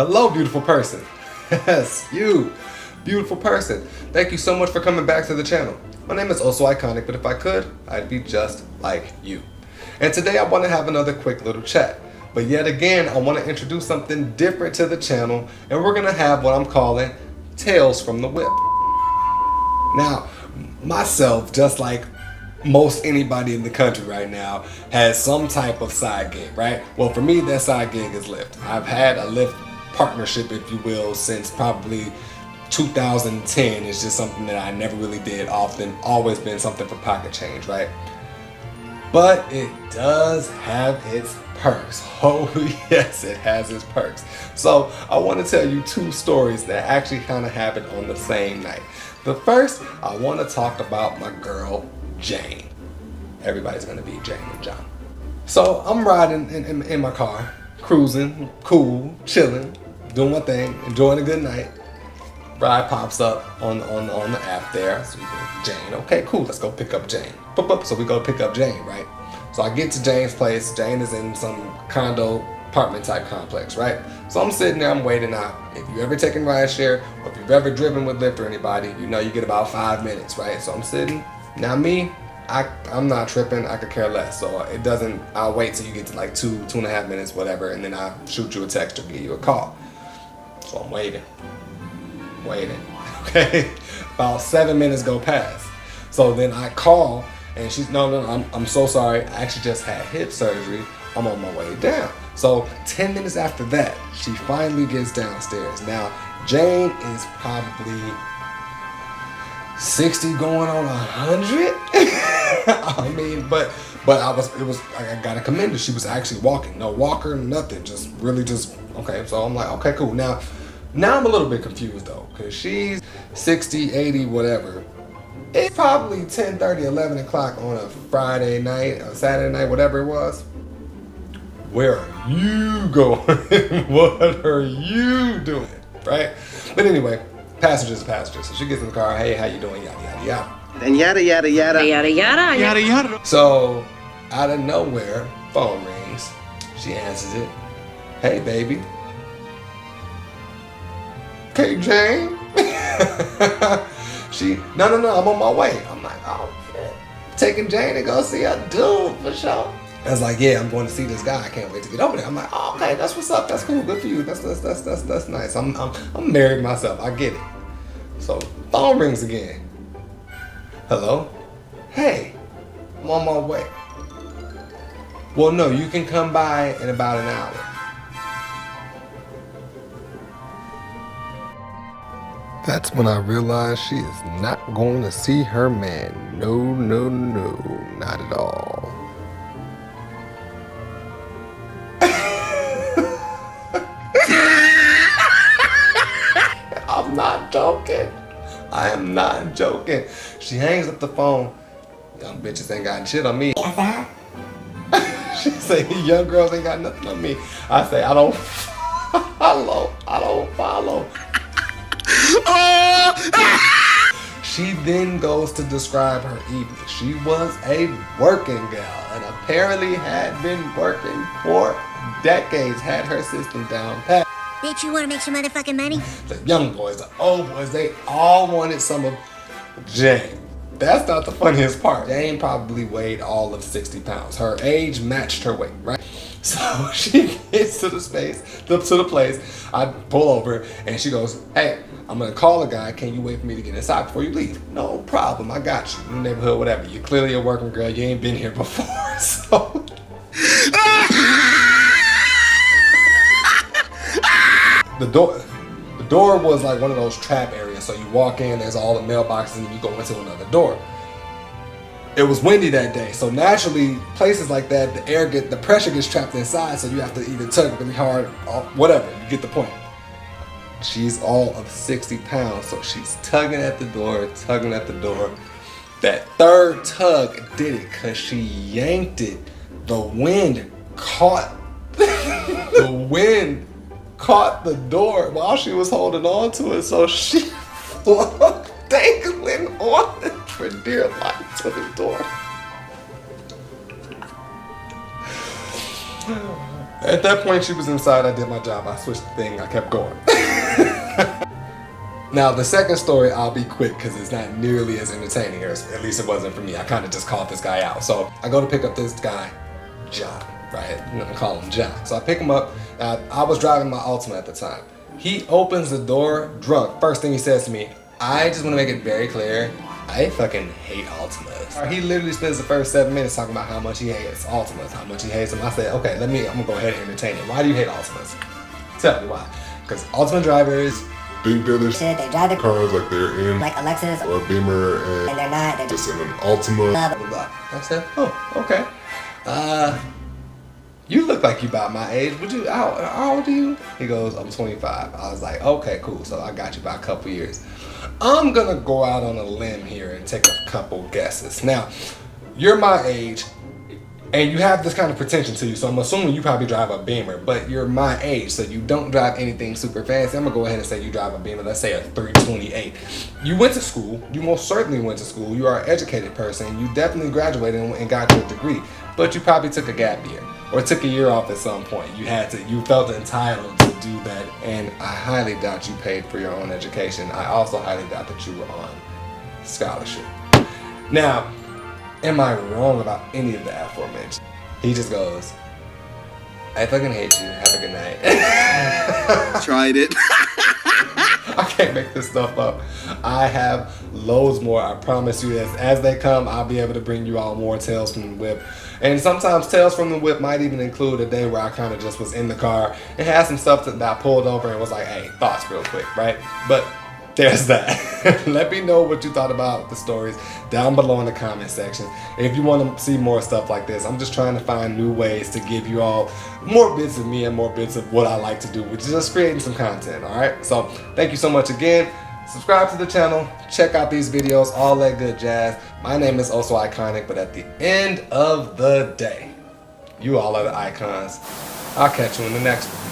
Hello, beautiful person. Yes, you, beautiful person. Thank you so much for coming back to the channel. My name is oHSoIcoNic, but if I could, I'd be just like you. And today I want to have another quick little chat. But yet again, I want to introduce something different to the channel, and we're going to have what I'm calling Tales from the Whip. Now, myself, just like most anybody in the country right now, has some type of side gig, right? Well, for me, that side gig is Lyft. I've had a Lyft partnership, if you will, since probably 2010. It's just something that I never really did often, always been something for pocket change, right? But it does have its perks. Oh yes, it has its perks. So I want to tell you two stories that actually kind of happened on the same night. The first, I want to talk about my girl, Jane. Everybody's going to be Jane and John. So I'm riding in my car, cruising, cool, chilling, doing my thing, enjoying a good night. Ride pops up on the app there. So we go, Jane, okay, cool, let's go pick up Jane. So we go pick up Jane, right? So I get to Jane's place. Jane is in some condo apartment type complex, right? So I'm sitting there, I'm waiting out. If you've ever taken rideshare, or if you've ever driven with Lyft or anybody, you know you get about 5 minutes, right? So I'm sitting. Now me, I'm not tripping, I could care less. So it doesn't, I'll wait till you get to like 2.5 minutes, whatever, and then I'll shoot you a text or give you a call. So I'm waiting, okay? About 7 minutes go past. So then I call, and she's, no, I'm so sorry, I actually just had hip surgery, I'm on my way down. So 10 minutes after that, she finally gets downstairs. Now, Jane is probably 60 going on 100. I mean, but I gotta commend her. She was actually walking, no walker, nothing, just really just, okay. So I'm like, okay, cool. Now I'm a little bit confused though, because she's 60, 80, whatever. It's probably 10:30, 11 o'clock on a Friday night, or Saturday night, whatever it was. Where are you going? What are you doing? Right? But anyway, passengers are passengers. So she gets in the car, hey, how you doing? Yada, yada, yada. And yada, yada, yada. Yada, yada. Yada, yada. So, out of nowhere, phone rings. She answers it. Hey, baby. Okay, Jane? No, I'm on my way. I'm like, oh, shit. Taking Jane to go see a dude for sure. I was like, yeah, I'm going to see this guy. I can't wait to get over there. I'm like, oh, okay, that's what's up. That's cool. Good for you. That's nice. I'm married myself. I get it. So phone rings again. Hello? Hey, I'm on my way. Well, no, you can come by in about an hour. That's when I realized she is not going to see her man. No, not at all. I'm not joking. I am not joking. She hangs up the phone. Young bitches ain't got shit on me. She say, young girls ain't got nothing on me. I say, I don't follow. She then goes to describe her evening. She was a working gal and apparently had been working for decades, had her system down pat. Bitch, you wanna make some motherfucking money? The young boys, the old boys, they all wanted some of Jane. That's not the funniest part. Jane probably weighed all of 60 pounds. Her age matched her weight, right? So she gets to the place. I pull over and she goes, hey, I'm gonna call a guy. Can you wait for me to get inside before you leave? No problem, I got you. In the neighborhood, whatever. You're clearly a working girl. You ain't been here before, so. The door was like one of those trap areas. So you walk in, there's all the mailboxes, and you go into another door. It was windy that day, so naturally, places like that, the pressure gets trapped inside, so you have to either tug really hard, or whatever, you get the point. She's all of 60 pounds, so she's tugging at the door. That third tug did it, because she yanked it. The wind caught the door while she was holding on to it, so she flung dangling on it for dear life to the door. At that point, she was inside. I did my job. I switched the thing. I kept going. Now, the second story, I'll be quick because it's not nearly as entertaining, or at least it wasn't for me. I kind of just called this guy out. So I go to pick up this guy, John, right? I'm going to call him John. So I pick him up. I was driving my Altima at the time. He opens the door drunk. First thing he says to me, I just want to make it very clear, I fucking hate Altimas. He literally spends the first 7 minutes talking about how much he hates Altimas, how much he hates them. I said, okay, I'm gonna go ahead and entertain him. Why do you hate Altimas? Tell me why. Because Altima drivers think they're the shit, they drive the cars like they're in like a Lexus or a Beamer and they're not. They're just in an Altima. blah, blah, blah, blah. I said, oh, okay. You look like you about my age. How old are you? He goes, I'm 25. I was like, okay, cool. So I got you by a couple years. I'm gonna go out on a limb here and take a couple guesses. Now, you're my age and you have this kind of pretension to you, so I'm assuming you probably drive a Beamer, but you're my age, so you don't drive anything super fancy. I'm gonna go ahead and say you drive a Beamer, let's say a 328. You went to school, you most certainly went to school, you are an educated person, you definitely graduated and got your degree, but you probably took a gap year, or took a year off at some point. You felt entitled to do that, and I highly doubt you paid for your own education. I also highly doubt that you were on scholarship. Now, am I wrong about any of the aforementioned? He just goes, I fucking hate you. Have a good night. Tried it. I can't make this stuff up. I have loads more. I promise you, as they come, I'll be able to bring you all more Tales from the Whip. And sometimes Tales from the Whip might even include a day where I kind of just was in the car and had some stuff that I pulled over and was like, hey, thoughts real quick, right? But there's that. Let me know what you thought about the stories down below in the comment section. If you want to see more stuff like this, I'm just trying to find new ways to give you all more bits of me and more bits of what I like to do, which is just creating some content, all right? So thank you so much again. Subscribe to the channel, check out these videos, all that good jazz. My name is oHSoIcoNic, but at the end of the day, you all are the icons. I'll catch you in the next one.